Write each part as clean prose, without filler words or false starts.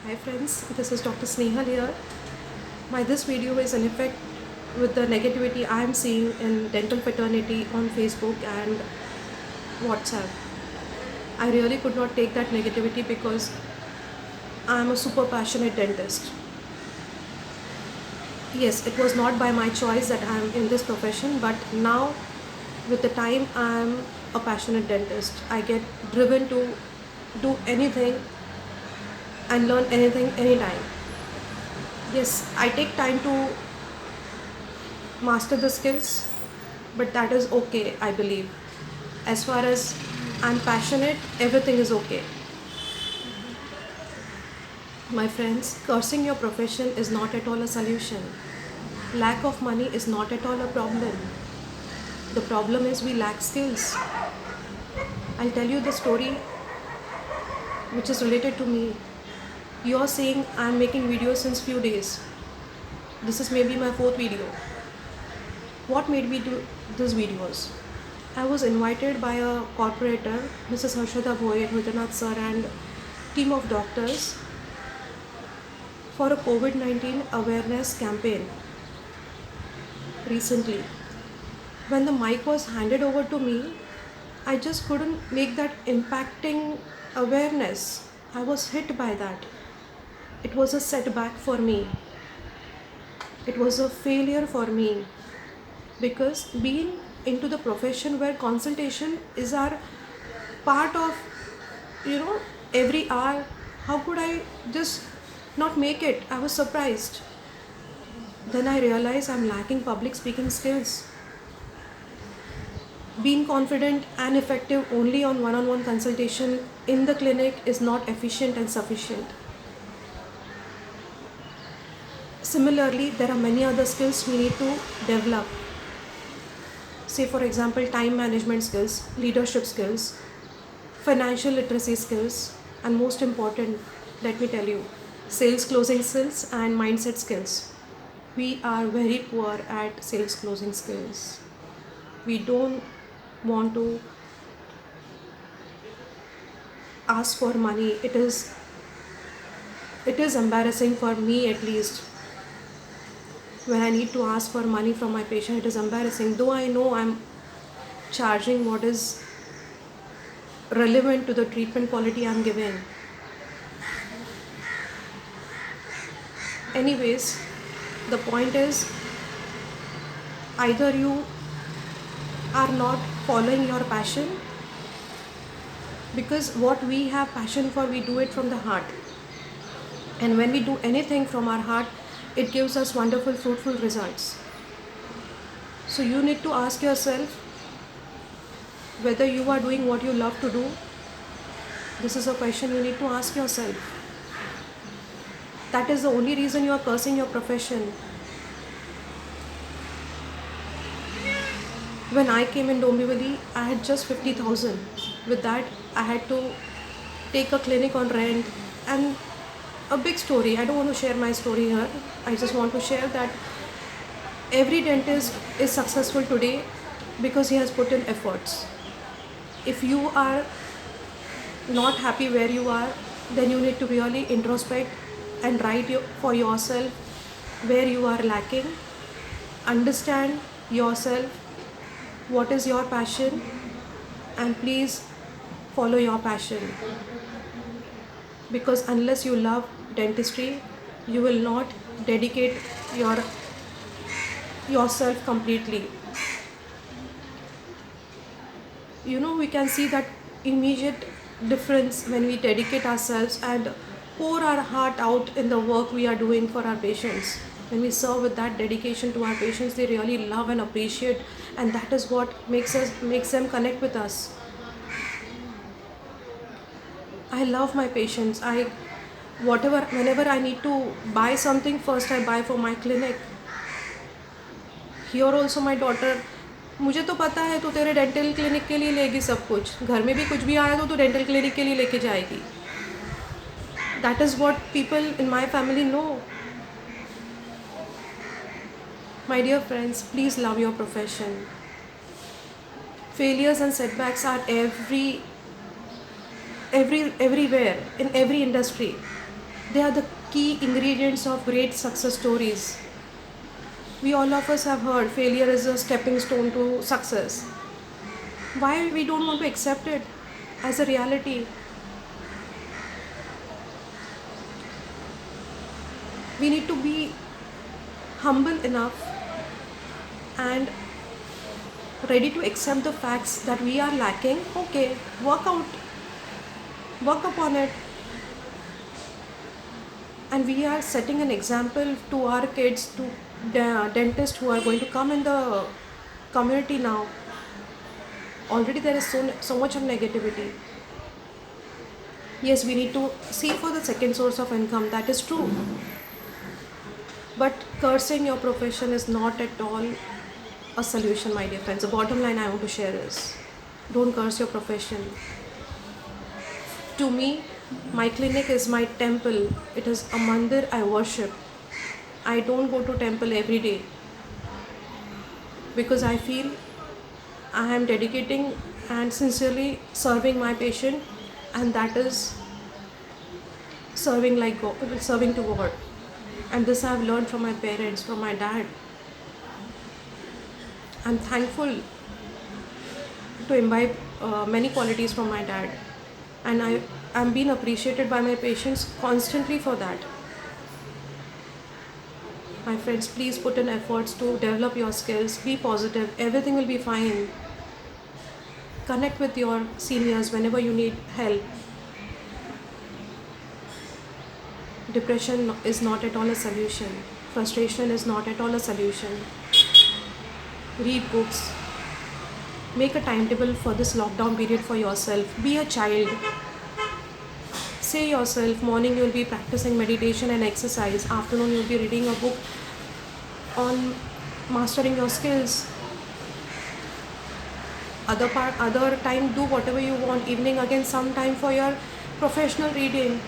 Hi friends, this is Dr. Snehal here. My this video is in effect with the negativity I am seeing in dental fraternity on Facebook and WhatsApp. I really could not take that negativity because I am a super passionate dentist. Yes, it was not by my choice that I am in this profession, but now with the time I am a passionate dentist. I get driven to do anything and learn anything anytime. Yes, I take time to master the skills, but that is okay, I believe. As far as I'm passionate, everything is okay. My friends, cursing your profession is not at all a solution. Lack of money is not at all a problem. The problem is we lack skills. I'll tell you the story which is related to me. You're saying I'm making videos since few days. This is maybe my fourth video. What made me do these videos? I was invited by a corporator, Mrs. Harshada Bhoye, Rudanath sir and team of doctors for a COVID-19 awareness campaign recently. When the mic was handed over to me, I just couldn't make that impacting awareness. I was hit by that. It was a setback for me. It was a failure for me because being into the profession where consultation is our part of, you know, every hour, how could I just not make it? I was surprised. Then I realized I'm lacking public speaking skills. Being confident and effective only on one-on-one consultation in the clinic is not efficient and sufficient. Similarly, there are many other skills we need to develop. Say for example, time management skills, leadership skills, financial literacy skills, and most important, let me tell you, sales closing skills and mindset skills. We are very poor at sales closing skills. We don't want to ask for money. It is embarrassing for me, at least. When I need to ask for money from my patient, it is embarrassing. Though I know I'm charging what is relevant to the treatment quality I'm giving. Anyways, the point is either you are not following your passion, because what we have passion for, we do it from the heart. And when we do anything from our heart, it gives us wonderful, fruitful results. So you need to ask yourself whether you are doing what you love to do. This is a question you need to ask yourself. That is the only reason you are cursing your profession. When I came in Dombivli, I had just 50,000. With that, I had to take a clinic on rent and a big story. I don't want to share my story here. I just want to share that every dentist is successful today because he has put in efforts. If you are not happy where you are, then you need to really introspect and write for yourself where you are lacking. Understand yourself, what is your passion, and please follow your passion. Because unless you love dentistry, you will not dedicate yourself completely. We can see that immediate difference when we dedicate ourselves and pour our heart out in the work we are doing for our patients. When we serve with that dedication to our patients, they really love and appreciate, and that is what makes them connect with us. I love my patients. Whenever I need to buy something, first I buy for my clinic. Here also my daughter, मुझे तो पता है तो तेरे dental clinic के लिए लेगी सब कुछ, घर में भी कुछ भी आया तो डेंटल क्लिनिक के लिए लेके जाएगी. That is what people in my family know. My dear friends, please love your profession. Failures and setbacks are everywhere in every industry. They are the key ingredients of great success stories. We all of us have heard failure is a stepping stone to success. Why we don't want to accept it as a reality? We need to be humble enough and ready to accept the facts that we are lacking. Okay, work upon it. And we are setting an example to our kids, to dentists who are going to come in the community now. Already there is so much of negativity. Yes, we need to see for the second source of income, that is true. But cursing your profession is not at all a solution, my dear friends. The bottom line I want to share is, don't curse your profession. To me, my clinic is my temple. It is a mandir I worship. I don't go to temple every day because I feel I am dedicating and sincerely serving my patient, and that is serving like God, serving to God. And this I have learned from my parents, from my dad. I'm thankful to imbibe many qualities from my dad, and I'm being appreciated by my patients constantly for that. My friends, please put in efforts to develop your skills. Be positive. Everything will be fine. Connect with your seniors whenever you need help. Depression is not at all a solution. Frustration is not at all a solution. Read books. Make a timetable for this lockdown period for yourself. Be a child. Say yourself, morning you will be practicing meditation and exercise. Afternoon you will be reading a book on mastering your skills. Other time do whatever you want. Evening again some time for your professional reading.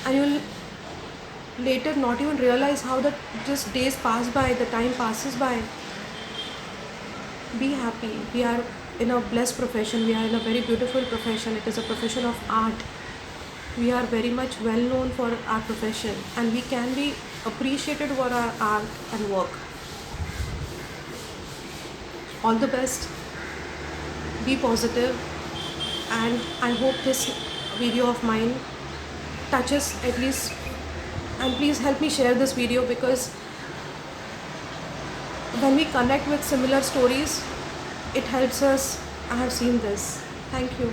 And you'll later not even realize how the just days pass by, the time passes by. Be happy. We are in a blessed profession. We are in a very beautiful profession. It is a profession of art. We are very much well known for our profession, and we can be appreciated for our art and work. All the best. Be positive, and I hope this video of mine touches at least, and please help me share this video, because when we connect with similar stories, it helps us. I have seen this. Thank you.